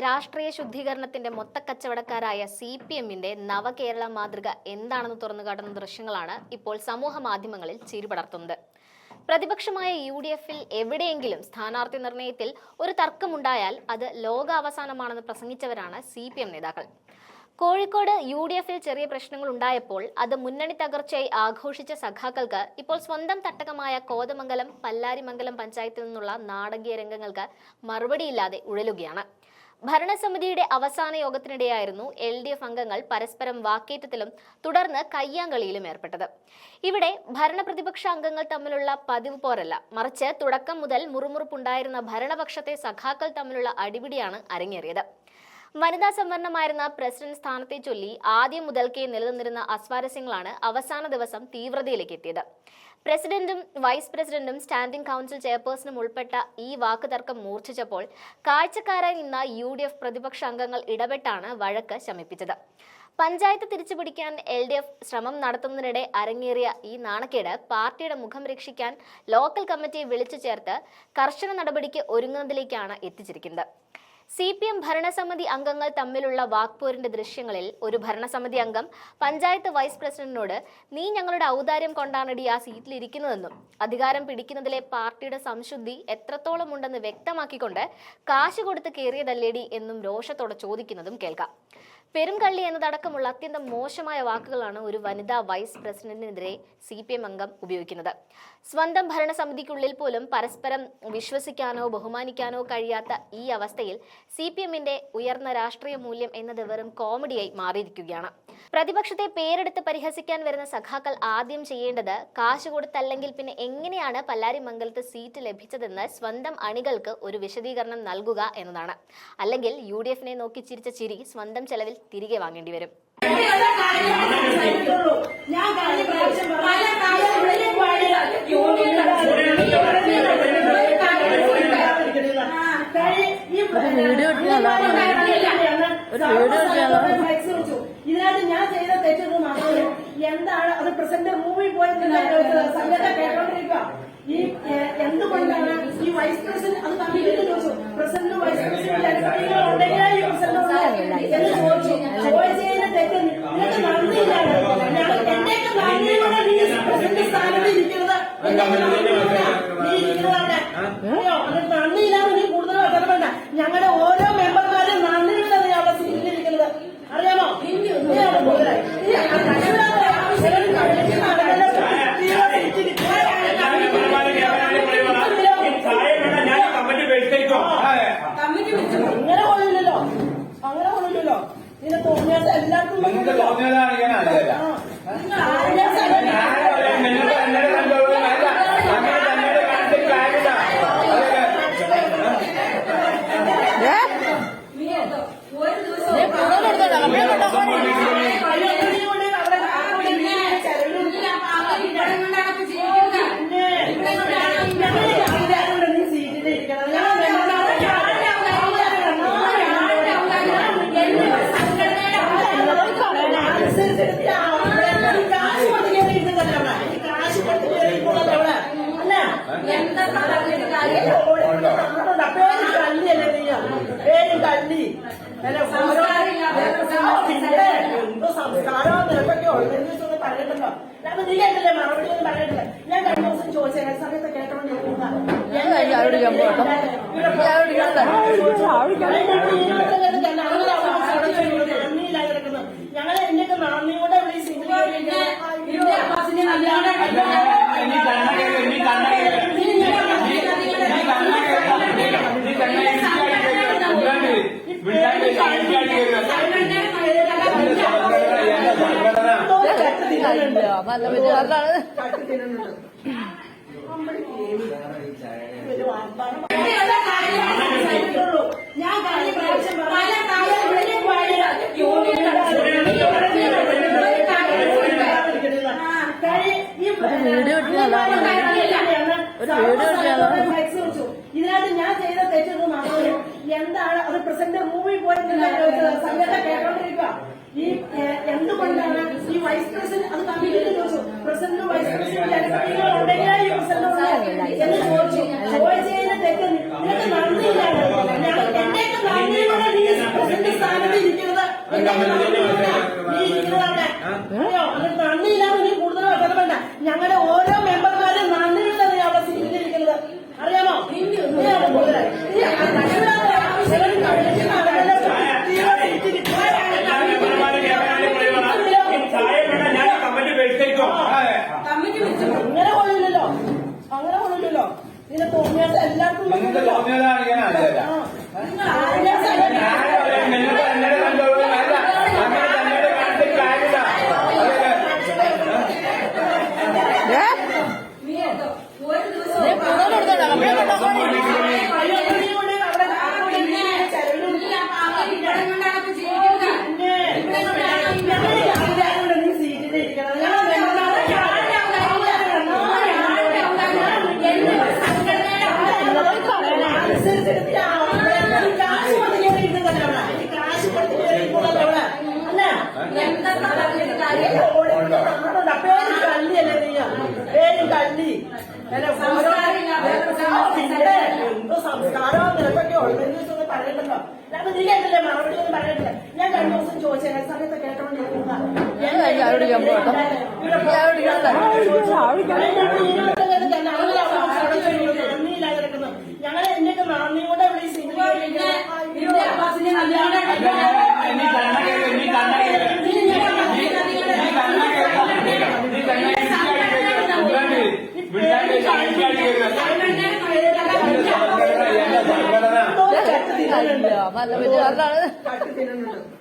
രാഷ്ട്രീയ ശുദ്ധീകരണത്തിന്റെ മൊത്തക്കച്ചവടക്കാരായ CPM-ന്റെ നവകേരള മാതൃക എന്താണെന്ന് തുറന്നുകാട്ടുന്ന ദൃശ്യങ്ങളാണ് ഇപ്പോൾ സമൂഹ മാധ്യമങ്ങളിൽ ചിരിപടർത്തുന്നത്. പ്രതിപക്ഷമായ UDF-ൽ എവിടെയെങ്കിലും സ്ഥാനാർത്ഥി നിർണയത്തിൽ ഒരു തർക്കമുണ്ടായാൽ അത് ലോകാവസാനമാണെന്ന് പ്രസംഗിച്ചവരാണ് CPM നേതാക്കൾ. കോഴിക്കോട് UDF-ൽ ചെറിയ പ്രശ്നങ്ങൾ ഉണ്ടായപ്പോൾ അത് മുന്നണി തകർച്ചയായി ആഘോഷിച്ച സഖാക്കൾക്ക് ഇപ്പോൾ സ്വന്തം തട്ടകമായ കോതമംഗലം, പല്ലാരിമംഗലം പഞ്ചായത്തിൽ നിന്നുള്ള നാടകീയ രംഗങ്ങൾക്ക് മറുപടിയില്ലാതെ ഉഴലുകയാണ്. ഭരണസമിതിയുടെ അവസാന യോഗത്തിനിടെയായിരുന്നു LDF അംഗങ്ങൾ പരസ്പരം വാക്കേറ്റത്തിലും തുടർന്ന് കയ്യാങ്കളിയിലും ഏർപ്പെട്ടത്. ഇവിടെ ഭരണപ്രതിപക്ഷ അംഗങ്ങൾ തമ്മിലുള്ള പതിവ് പോരല്ല, മറിച്ച് തുടക്കം മുതൽ മുറുമുറുപ്പുണ്ടായിരുന്ന ഭരണപക്ഷത്തെ സഖാക്കൾ തമ്മിലുള്ള അടിപിടിയാണ് അരങ്ങേറിയത്. വനിതാ സംവരണമായിരുന്ന പ്രസിഡന്റ് സ്ഥാനത്തെ ചൊല്ലി ആദ്യം മുതൽക്കേ നിലനിന്നിരുന്ന അസ്വാരസ്യങ്ങളാണ് അവസാന ദിവസം തീവ്രതയിലേക്ക് എത്തിയത്. പ്രസിഡന്റും വൈസ് പ്രസിഡന്റും സ്റ്റാൻഡിംഗ് കൗൺസിൽ ചെയർപേഴ്സണും ഉൾപ്പെട്ട ഈ വാക്കുതർക്കം മൂർച്ഛിച്ചപ്പോൾ കാഴ്ചക്കാരായി നിന്ന UDF പ്രതിപക്ഷ അംഗങ്ങൾ ഇടപെട്ടാണ് വഴക്ക് ശമിപ്പിച്ചത്. പഞ്ചായത്ത് തിരിച്ചുപിടിക്കാൻ LDF ശ്രമം നടത്തുന്നതിനിടെ അരങ്ങേറിയ ഈ നാണക്കേട് പാർട്ടിയുടെ മുഖം രക്ഷിക്കാൻ ലോക്കൽ കമ്മിറ്റിയെ വിളിച്ചു ചേർത്ത് കർശന നടപടിക്ക് ഒരുങ്ങുന്നതിലേക്കാണ് എത്തിച്ചിരിക്കുന്നത്. CPM ഭരണസമിതി അംഗങ്ങൾ തമ്മിലുള്ള വാക്പോരിന്റെ ദൃശ്യങ്ങളിൽ ഒരു ഭരണസമിതി അംഗം പഞ്ചായത്ത് വൈസ് പ്രസിഡന്റിനോട് "നീ ഞങ്ങളുടെ ഔദാര്യം കൊണ്ടാണടി ആ സീറ്റിലിരിക്കുന്നതെന്നും അധികാരം പിടിക്കുന്നതിലെ പാർട്ടിയുടെ സംശുദ്ധി എത്രത്തോളം ഉണ്ടെന്ന് വ്യക്തമാക്കിക്കൊണ്ട് കാശ് കൊടുത്ത് കയറിയതല്ലേടി എന്നും രോഷത്തോടെ ചോദിക്കുന്നതും കേൾക്കാം. പെരുംകള്ളി എന്നതടക്കമുള്ള അത്യന്തം മോശമായ വാക്കുകളാണ് ഒരു വനിതാ വൈസ് പ്രസിഡന്റിനെതിരെ CPM അംഗം ഉപയോഗിക്കുന്നത്. സ്വന്തം ഭരണസമിതിക്കുള്ളിൽ പോലും പരസ്പരം വിശ്വസിക്കാനോ ബഹുമാനിക്കാനോ കഴിയാത്ത ഈ അവസ്ഥയിൽ CPM-ന്റെ ഉയർന്ന രാഷ്ട്രീയ മൂല്യം എന്നത് വെറും കോമഡിയായി മാറിയിരിക്കുകയാണ്. പ്രതിപക്ഷത്തെ പേരെടുത്ത് പരിഹസിക്കാൻ വരുന്ന സഖാക്കൾ ആദ്യം ചെയ്യേണ്ടത് കാശ് കൊടുത്തല്ലെങ്കിൽ പിന്നെ എങ്ങനെയാണ് പല്ലാരിമംഗലത്ത് സീറ്റ് ലഭിച്ചതെന്ന് സ്വന്തം അണികൾക്ക് ഒരു വിശദീകരണം നൽകുക എന്നതാണ്. അല്ലെങ്കിൽ UDF-നെ നോക്കി ചിരിച്ച ചിരി സ്വന്തം ചെലവിൽ തിരികെ വാങ്ങേണ്ടി വരും. ഇതിനകത്ത് ഞാൻ ചെയ്ത തെറ്റെന്ന് മാത്രമേ എന്താണ് അത് പ്രസിഡന്റ് മൂവി പോയി സംഗത കേട്ടോണ്ടിരിക്കുക. ഈ എന്തുകൊണ്ടാണ് ഈ വൈസ് പ്രസിഡന്റ് അത് തമ്മിൽ ചോദിച്ചു, പ്രസിഡന്റ് വൈസ് പ്രസിഡന്റ് ഉണ്ടെങ്കിലേ ഈ പ്രസിഡന്റ് എന്ന് ചോദിച്ചതിന് തെറ്റ് നിനക്ക് നന്ദിയില്ലാണ്. എന്റെയൊക്കെ നന്ദിയോടെ നീ പ്രസിഡന്റ് സ്ഥാനത്ത് ഇരിക്കുന്നത് നീ ഇരിക്കുന്നതാണ്. അത് നന്ദിയില്ലാതെ നീ കൂടുതൽ വേണ്ട. ഞങ്ങളുടെ ഓരോ മെമ്പർമാരും നന്ദിയുടെ നീ അവിടെ സീറ്റിലിരിക്കുന്നത് അറിയാമോ? അങ്ങനെ കൊള്ളില്ലല്ലോ, അങ്ങനെ കൊള്ളില്ലല്ലോ. ഇതിനെ തോന്നിയാൽ എല്ലാവർക്കും സംസ്കാരം നിരക്കൊക്കെ ഉള്ളതെന്ന് പറഞ്ഞിട്ടുണ്ടോ? ഞാൻ നീ കേട്ടില്ലേ? മറുപടി ഒന്നും പറഞ്ഞിട്ടില്ല. ഞാൻ കഴിഞ്ഞ ദിവസം ചോദിച്ച സമയത്ത് കേട്ടോണ്ടിരിക്കുന്ന ഞങ്ങളെ എന്റെയൊക്കെ നന്ദിയോടെ ഞാൻ കഴിഞ്ഞ പ്രാവശ്യം ഇതിനകത്ത് ഞാൻ ചെയ്ത തെറ്റെന്ന് മാത്രമേ എന്താണ് അത് പ്രസിഡന്റ് മൂവി പോയി സംഗത കേട്ടോണ്ടിരിക്കുക. ഈ എന്തുകൊണ്ടാണ് ഈ വൈസ് പ്രസിഡന്റ് അത് തമ്മിൽ ചോദിച്ചു, പ്രസിഡന്റ് വൈസ് പ്രസിഡന്റ് ഉണ്ടെങ്കിലേ ഈ പ്രസിഡന്റ് എന്ന് ചോദിച്ചതിന് തെറ്റ് നിനക്ക് നന്ദിയില്ലാണ്. എന്റെയൊക്കെ നന്ദിയോടെ നീ നന്ദിയില്ലാതെ നീ കൂടുതൽ വർത്തനം വേണ്ട. ഞങ്ങളുടെ ഓരോ മെമ്പർമാരും നന്ദിയുള്ളത് നീ അവിടെ സീറ്റിലിരിക്കുന്നത് അറിയാമോ? അങ്ങനെ കൊള്ളില്ലല്ലോ, അങ്ങനെ കൊള്ളില്ലല്ലോ. ഇതിനെ തോന്നിയാൽ എല്ലാവർക്കും എന്തോ സംസ്കാരവും നിനക്കൊക്കെ ഉള്ളതെന്ന് പറയണ്ടല്ലോ. ഞാൻ നീ കേട്ടില്ലേ, മറുപടി ഒന്നും പറയണ്ടില്ല. ഞാൻ 2 ദിവസം ചോദിച്ചു സമയത്ത് കേട്ടോണ്ടിരിക്കുന്ന ഞങ്ങൾ എന്റെയൊക്കെ നന്ദി കൊണ്ട് നല്ല വിചാരണമാണ്. കാട്ടി തിന്നുന്നുണ്ട്.